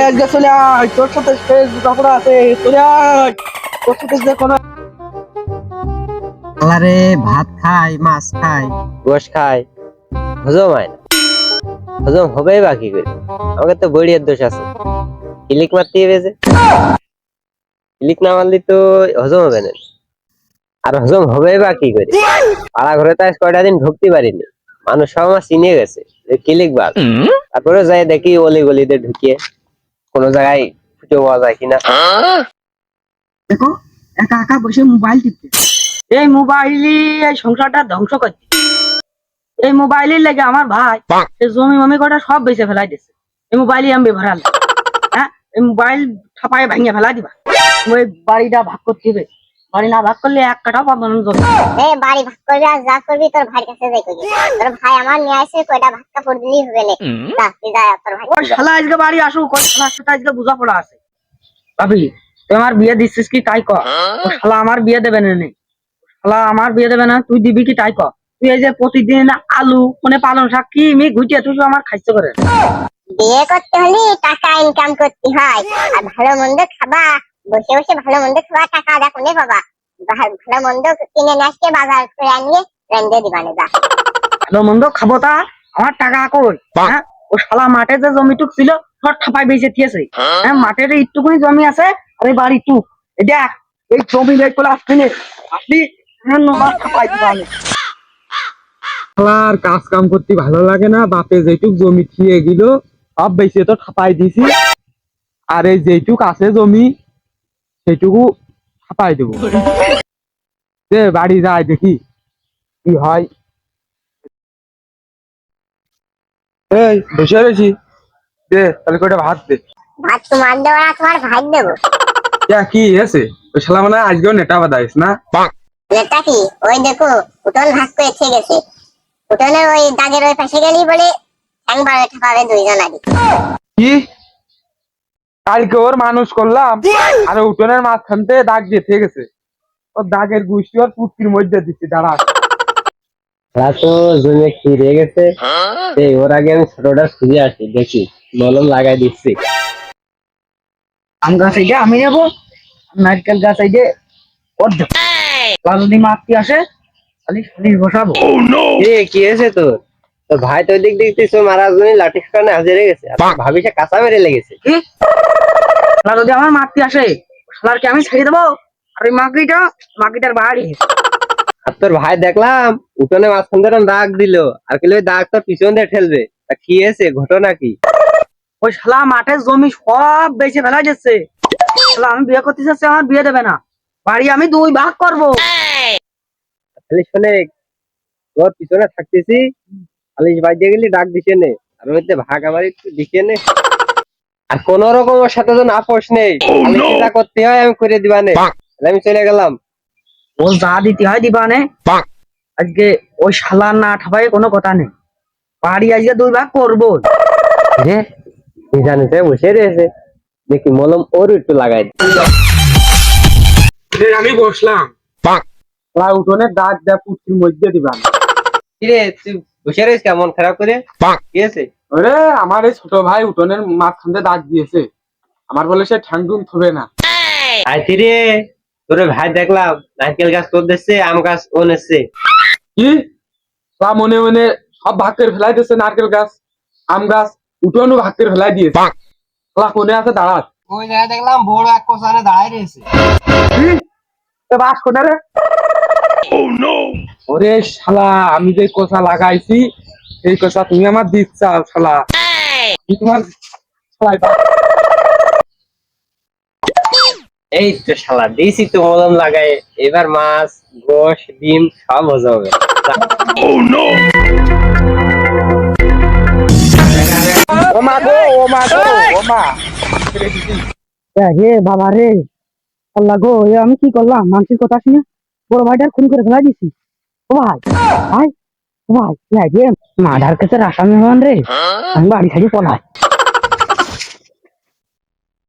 আজকে চলে আয়, তোর সাথে শেষ বোঝাপড়া আছে, চলে আয়, তোর সাথে যে কোনো আরে ভাত খাই, মাছ খাই, গোশ খাই, হজম হয় না। হজম হবেই বা কি করে? আমাকে তো বড়িয়ার দোষ আছে। ক্লিক মারতে হবে যে, ক্লিক না মারলে তো হজম হবে না। আর হজম হবেই বা কি করে? পাড়া ঘরে তো আজ কয়টা দিন ঢুকতে পারিনি। মানুষ সব আমার চিনে গেছে ক্লিক বার। তারপরে যাই দেখি অলি গলিতে ঢুকিয়ে কোনো জায়গায় খুঁজে পাওয়া যায় কিনা। দেখো একা একা বসে মোবাইল টিপতে, এই মোবাইলই এই সংসারটা ধ্বংস করছে। এই মোবাইলের লেগে আমার ভাই এই জমি মমি কটা সব বেঁচে ফেলাই দিছে। এই মোবাইলই আমি ব্যবহার আনলাম। হ্যাঁ, এই মোবাইল ছাপায় ভাঙিয়ে ফেলা দিবা, ওই বাড়িটা ভাগ করতে হবে। বাড়ি না ভাগ করলে এক কাটাও পাবো না জমি। বাড়ি ভাগ করবি আর যা করবি তোর ভাইয়ের কাছে যাই করবি। তোর ভাই আমার নিয়ে আসে কয়টা ভাগ কাপড় দিলেই হবে না। যা তুই যা তোর ভাই। ওই শালা আজকে বাড়ি আসুক, ওই শালার সাথে আজকে বোঝাপড়া আছে। ভাবি তুই আমার বিয়ে দিচ্ছিস কি তাই কর। ও শালা আমার বিয়ে দেবে না নেই, শালা আমার বিয়ে দেবে না, তুই দিবি কি তাই কর। তুই এই যে প্রতিদিন আলু মানে পালং শাক কি মি ঘুটিয়ে তুই আমার খাইতে করে। বিয়ে করতে হলে টাকা ইনকাম করতে হয়, আর ভালো মন্দ খাবা, বসে বসে ভালো মন্দ খাবা, টাকা দেখো নে বাবা। ভালো মন্দ কিনে নিয়ে আসতে বাজার করে আনিয়ে রেঁধে দিবানে যা। ভালো মন্দ খাবো তা আমার টাকা কই? হ্যাঁ, ও শালা মাঠে যে জমিটুক ছিল সব ঠাপাই বেঁচে দিয়েছে। হ্যাঁ, মাঠের একটুকুনি জমি আছে আর এই বাড়ি টুক। এই দেখ এই জমি বের করে আসবি না, আসবি মাছ ঠাপাই দিবা আমি। আর কাজ কাম করতে ভালো লাগে না, বাপে যেটুক জমি খেয়ে গেল সব বেশি তো ছাপাই দিছি। আর এই যেটুক আছে জমি সেটুকু ছাপাই দেবো। যে বাড়ি যায় দেখি কি হয়। এই বসে রয়েছি, দে তাহলে কয়টা ভাত দে। ভাত তোমার দেবো না তোমার ভাই দেবো? কি আছে ওই শালা মানে আজকেও নেটা বাদাইস না। এটা কি ওই দেখো উঠোন ভাগ করে ছেড়ে গেছে। উঠোনের ওই দাগের ওই পাশে গেলি বলে একবার ওইটা পাবে দুইজন আগে। কি কালকে ওর মানুষ করলাম আর উঠোনের মাঝখানতে দাগ দিয়ে থেকে গেছে। ওর দাগের গুষ্টি ওর পুটকির মধ্যে দিচ্ছি, দাঁড়া। ওরা তো জমি খিরে গেছে, এই ওর আগে আমি ছোটটা খুঁজে আসি, দেখি মলম লাগাই দিচ্ছি। আম গাছ এই যে আমি নেবো, নারকেল গাছ এই যে ওর দেবো। যদি মাতৃ আসে খালি খালি বসাবো। কি হয়েছে তোর? তোর ভাই তো দিক দেখতেছ মারা জন্য লাঠি কারণে হাজিরে গেছে, ভাবি সে কাঁচা মেরে লেগেছে। যদি আমার মাতৃ আসে শালারকে আমি ছেড়ে দেবো। আর ওই মাগিটার বাড়ি। আর তোর ভাই দেখলাম উঠোনে মাঝখান ধরে দাগ দিল, আর কি ওই দাগ তোর পিছন দিয়ে ঠেলবে। তা কি হয়েছে, ঘটনা কি? ওই শালা মাঠের জমি সব বেঁচে ফেলা যাচ্ছে। শালা আমি বিয়ে করতে চাচ্ছি, আমার বিয়ে দেবে না, বাড়ি আমি দুই ভাগ করবো। খালি শোনে, তোর পিছনে থাকতেছি, খালি বাজিয়ে গেলি ডাক দিছে নে, আর ওইতে ভাগ আমার একটু দিছে নে। আর কোন রকম ওর সাথে যেন আপোষ নেই, খালি কি যা করতে হয় আমি করে দিবা নে। আমি চলে গেলাম। ও যা দিতে হয় দিবা নে। আজকে ওই শালা না ঠাপাই কোনো কথা নেই, বাড়ি আজকে দুই ভাগ করবো। রে জানিতে বসে রয়েছে, দেখি মলম ওর একটু লাগাই দি। আমি বসলাম, উঠোনের দাগ দেয়া পুটকির মধ্যে দিবা। কিরে তুই বসে রয়েছিস কেমন খারাপ করে, কি আছে? ওরে আমার এই ছোট ভাই উঠোনের মাঝখানতে দাগ দিয়েছে, আমার বলে সে ঠ্যাংটুন থবে না। আইছি রে, তোর ভাই দেখলাম নারকেল গাছ তোর দিচ্ছে, আম গাছ ও নিচ্ছে। কি তা মনে মনে সব ভাগ করে ফেলাই দিয়েছে, নারকেল গাছ আম গাছ উঠোনও ভাগ করে ফেলাই দিয়েছে। কোনে আছে দাঁড়াত, ওই জায়গায় দেখলাম বড় এক কোষানে দাঁড়ায় রয়েছে। বাস কোনে রে? ওরে শালা, আমি যে কোষা লাগাইছি এই কোষা তুমি আমার দিচ্ছ শালা, তোমার এই তো শালা দিয়েছি তো মলম লাগাই, এবার মাছ গোশ ডিম সব হজম হবে। ও মা গো, ও মা গো, ও মা। রে বাবা রে, আল্লাহ গো, এ আমি কি করলাম? মানুষের কথা শুনে বড় ভাইটার খুন করে ফেলা দিছি। ও ভাই ভাই, ও ভাই রে মার্ডার কেসের আসামি হন রে, আমি বাড়ি ছাড়ি পলাই।